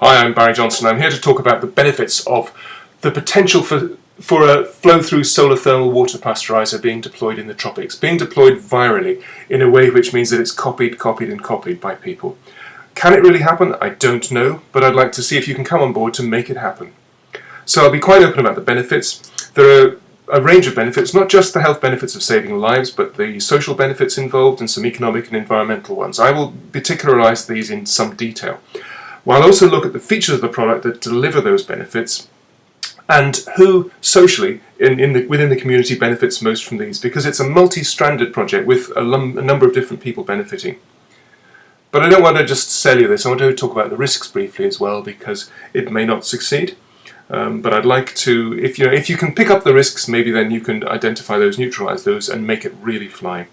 Hi, I'm Barry Johnson. I'm here to talk about the benefits of the potential for a flow-through solar thermal water pasteuriser being deployed in the tropics, being deployed virally in a way which means that it's copied by people. Can it really happen? I don't know, but I'd like to see if you can come on board to make it happen. So I'll be quite open about the benefits. There are a range of benefits, not just the health benefits of saving lives, but the social benefits involved and some economic and environmental ones. I will particularise these in some detail. While also look at the features of the product that deliver those benefits and who socially within the community benefits most from these, because it's a multi-stranded project with a number of different people benefiting. But I don't want to just sell you this, I want to talk about the risks briefly as well, because it may not succeed. But I'd like to, if you can pick up the risks, maybe then you can identify those, neutralise those and make it really fly.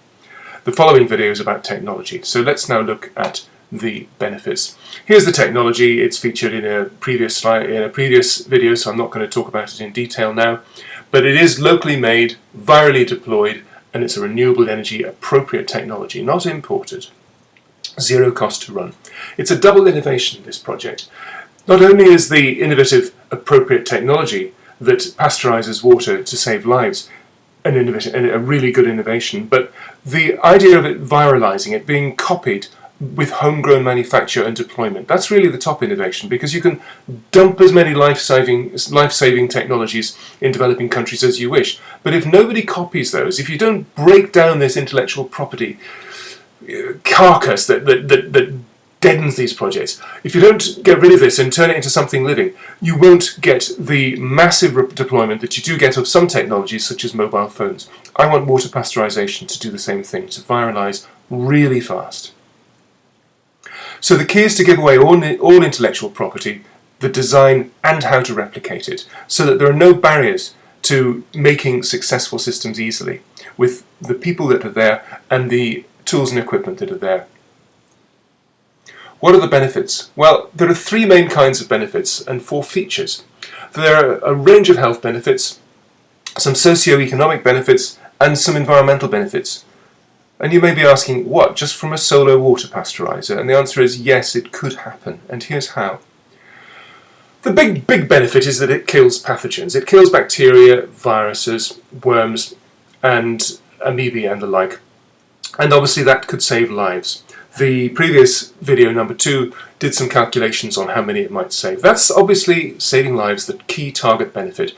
The following video is about technology, so let's now look at the benefits. Here's the technology. It's featured in a previous slide, in a previous video, so I'm not going to talk about it in detail now. But it is locally made, virally deployed, and it's a renewable energy appropriate technology, not imported. Zero cost to run. It's a double innovation, this project. Not only is the innovative appropriate technology that pasteurises water to save lives an innovation, a really good innovation, but the idea of it viralising, it being copied with homegrown manufacture and deployment, that's really the top innovation, because you can dump as many life-saving technologies in developing countries as you wish. But if nobody copies those, if you don't break down this intellectual property carcass that deadens these projects, if you don't get rid of this and turn it into something living, you won't get the massive deployment that you do get of some technologies such as mobile phones. I want water pasteurisation to do the same thing, to viralise really fast. So the key is to give away all intellectual property, the design and how to replicate it, so that there are no barriers to making successful systems easily, with the people that are there and the tools and equipment that are there. What are the benefits? Well, there are three main kinds of benefits and four features. There are a range of health benefits, some socio-economic benefits and some environmental benefits. And you may be asking, what, just from a solar water pasteuriser? And the answer is yes, it could happen, and here's how. The big benefit is that it kills pathogens. It kills bacteria, viruses, worms and amoebae and the like. And obviously that could save lives. The previous video, number 2, did some calculations on how many it might save. That's obviously saving lives, the key target benefit.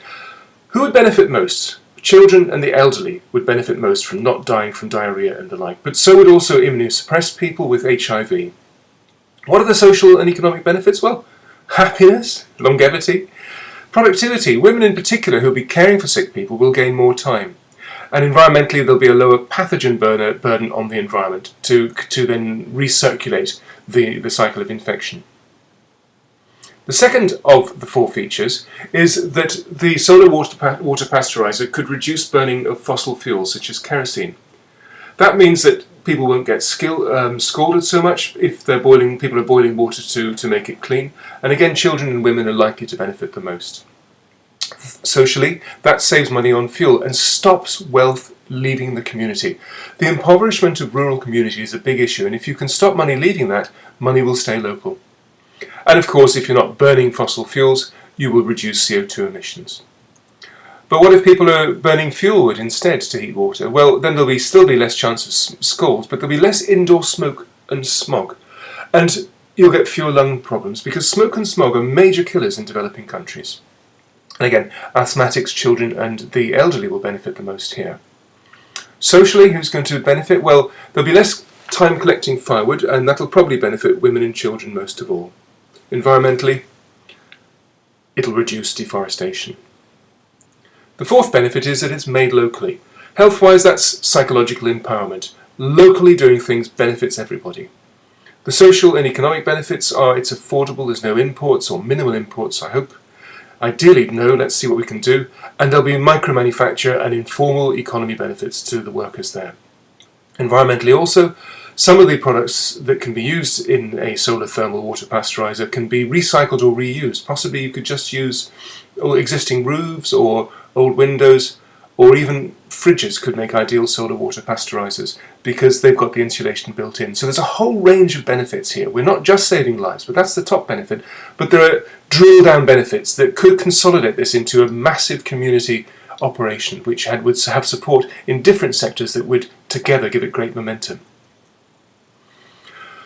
Who would benefit most? Children and the elderly would benefit most from not dying from diarrhea and the like, but so would also immunosuppressed people with HIV. What are the social and economic benefits? Well, happiness, longevity, productivity. Women in particular who will be caring for sick people will gain more time. And environmentally, there'll be a lower pathogen burden on the environment to then recirculate the cycle of infection. The second of the four features is that the solar water pasteuriser could reduce burning of fossil fuels such as kerosene. That means that people won't get scalded so much if people are boiling water to make it clean. And again, children and women are likely to benefit the most. Socially, that saves money on fuel and stops wealth leaving the community. The impoverishment of rural communities is a big issue, and if you can stop money leaving that, money will stay local. And of course, if you're not burning fossil fuels, you will reduce CO2 emissions. But what if people are burning fuel wood instead to heat water? Well, then there'll still be less chance of scalds, but there'll be less indoor smoke and smog. And you'll get fewer lung problems, because smoke and smog are major killers in developing countries. And again, asthmatics, children and the elderly will benefit the most here. Socially, who's going to benefit? Well, there'll be less time collecting firewood, and that'll probably benefit women and children most of all. Environmentally, it'll reduce deforestation. The fourth benefit is that it's made locally. Health-wise, that's psychological empowerment. Locally doing things benefits everybody. The social and economic benefits are it's affordable, there's no imports or minimal imports, I hope. Ideally, no, let's see what we can do. And there'll be micro-manufacture and informal economy benefits to the workers there. Environmentally also, some of the products that can be used in a solar thermal water pasteuriser can be recycled or reused. Possibly you could just use existing roofs or old windows, or even fridges could make ideal solar water pasteurisers because they've got the insulation built in. So there's a whole range of benefits here. We're not just saving lives, but that's the top benefit. But there are drill down benefits that could consolidate this into a massive community operation which would have support in different sectors that would together give it great momentum.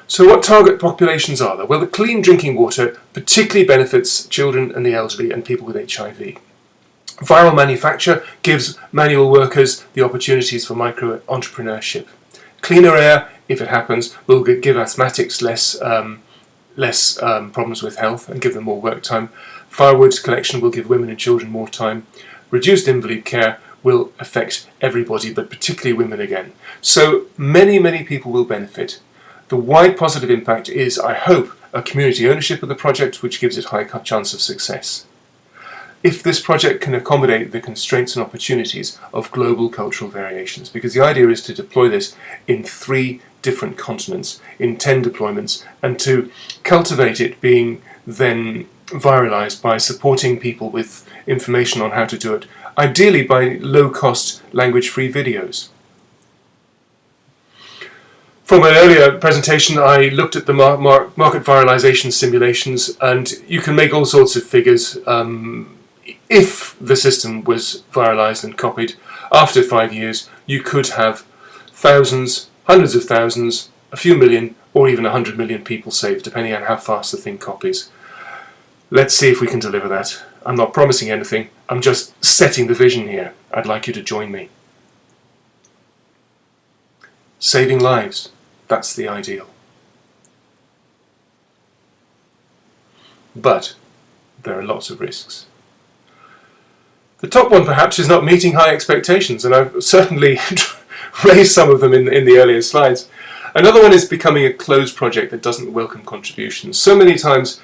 So what target populations are there? Well, the clean drinking water particularly benefits children and the elderly and people with HIV. Viral manufacture gives manual workers the opportunities for micro-entrepreneurship. Cleaner air, if it happens, will give asthmatics less problems with health and give them more work time. Firewood collection will give women and children more time. Reduced invalid care will affect everybody, but particularly women again. So many people will benefit. The wide positive impact is, I hope, a community ownership of the project which gives it high chance of success. If this project can accommodate the constraints and opportunities of global cultural variations, because the idea is to deploy this in 3 different continents, in 10 deployments, and to cultivate it being then viralized by supporting people with information on how to do it, ideally by low-cost language-free videos. From an earlier presentation, I looked at the market viralization simulations, and you can make all sorts of figures. If the system was viralized and copied, after 5 years, you could have thousands, hundreds of thousands, a few million, or even 100 million people saved, depending on how fast the thing copies. Let's see if we can deliver that. I'm not promising anything, I'm just setting the vision here. I'd like you to join me. Saving lives, that's the ideal. But there are lots of risks. The top one perhaps is not meeting high expectations, and I've certainly raised some of them in the earlier slides. Another one is becoming a closed project that doesn't welcome contributions. So many times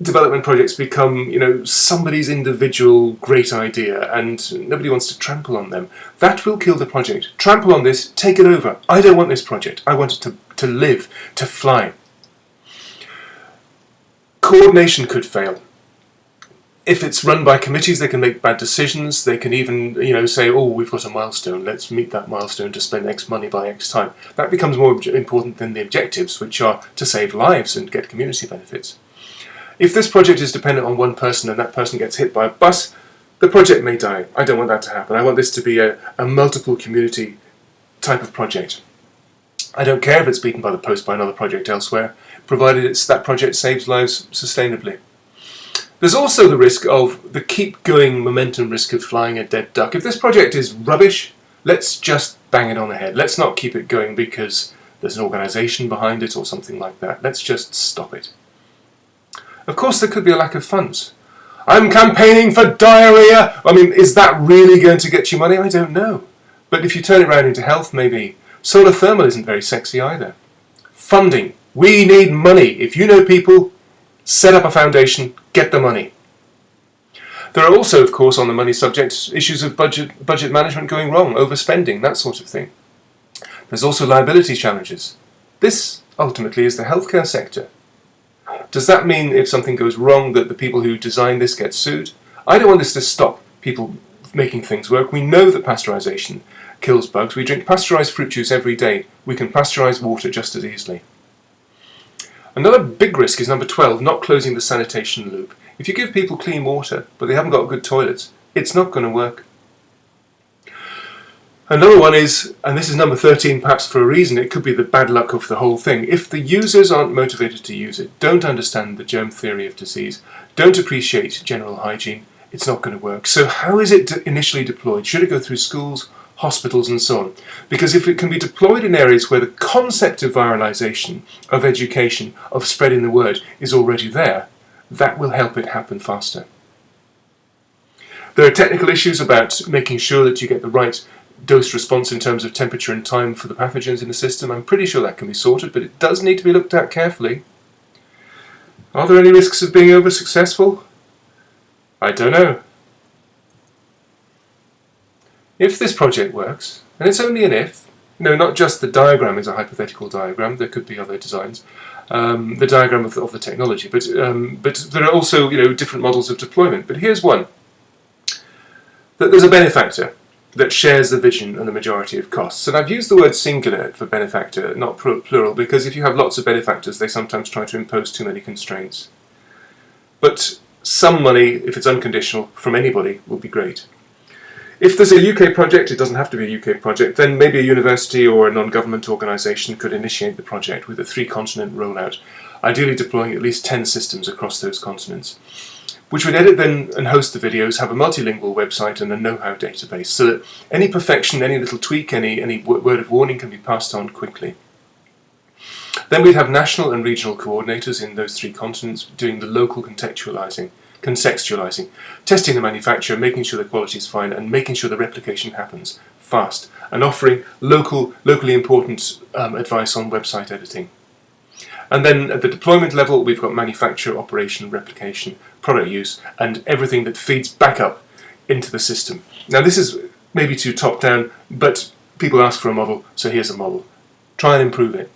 development projects become, somebody's individual great idea and nobody wants to trample on them. That will kill the project. Trample on this, take it over. I don't want this project. I want it to live, to fly. Coordination could fail. If it's run by committees, they can make bad decisions. They can even, say, oh, we've got a milestone. Let's meet that milestone to spend X money by X time. That becomes more important than the objectives, which are to save lives and get community benefits. If this project is dependent on one person and that person gets hit by a bus, the project may die. I don't want that to happen. I want this to be a multiple community type of project. I don't care if it's beaten by the post by another project elsewhere, provided that project saves lives sustainably. There's also the risk of the keep-going momentum risk of flying a dead duck. If this project is rubbish, let's just bang it on the head. Let's not keep it going because there's an organisation behind it or something like that. Let's just stop it. Of course, there could be a lack of funds. I'm campaigning for diarrhea. Is that really going to get you money? I don't know. But if you turn it around into health, maybe. Solar thermal isn't very sexy either. Funding. We need money. If you know people, set up a foundation, get the money. There are also, of course, on the money subject, issues of budget management going wrong, overspending, that sort of thing. There's also liability challenges. This, ultimately, is the healthcare sector. Does that mean if something goes wrong that the people who designed this get sued? I don't want this to stop people making things work. We know that pasteurisation kills bugs. We drink pasteurised fruit juice every day. We can pasteurize water just as easily. Another big risk is number 12, not closing the sanitation loop. If you give people clean water, but they haven't got good toilets, it's not going to work. Another one is, and this is number 13 perhaps for a reason, it could be the bad luck of the whole thing. If the users aren't motivated to use it, don't understand the germ theory of disease, don't appreciate general hygiene, it's not going to work. So how is it initially deployed? Should it go through schools, hospitals and so on? Because if it can be deployed in areas where the concept of viralization, of education, of spreading the word is already there, that will help it happen faster. There are technical issues about making sure that you get the right dose response in terms of temperature and time for the pathogens in the system. I'm pretty sure that can be sorted, but it does need to be looked at carefully. Are there any risks of being over-successful? I don't know. If this project works, and it's only an if, not just the diagram is a hypothetical diagram, there could be other designs, the diagram of the technology, but there are also different models of deployment. But here's one, that there's a benefactor. that shares the vision and the majority of costs. And I've used the word singular for benefactor, not plural, because if you have lots of benefactors, they sometimes try to impose too many constraints. But some money, if it's unconditional, from anybody will be great. If there's a UK project, it doesn't have to be a UK project, then maybe a university or a non-government organisation could initiate the project with a 3-continent rollout, ideally deploying at least 10 systems across those continents, which would edit then and host the videos, have a multilingual website and a know-how database, so that any perfection, any little tweak, any word of warning can be passed on quickly. Then we'd have national and regional coordinators in those 3 continents doing the local contextualising, testing the manufacturer, making sure the quality is fine, and making sure the replication happens fast, and offering locally important advice on website editing. And then at the deployment level, we've got manufacture, operation, replication, product use, and everything that feeds back up into the system. Now this is maybe too top-down, but people ask for a model, so here's a model. Try and improve it.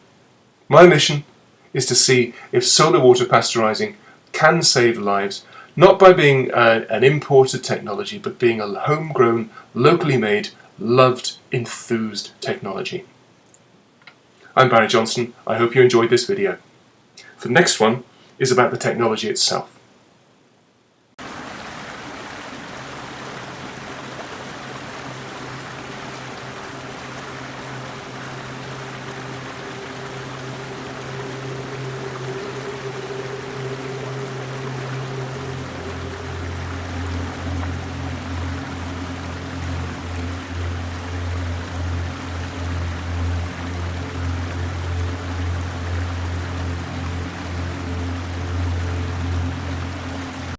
My mission is to see if solar water pasteurising can save lives, not by being an imported technology, but being a homegrown, locally made, loved, enthused technology. I'm Barry Johnson. I hope you enjoyed this video. The next one is about the technology itself.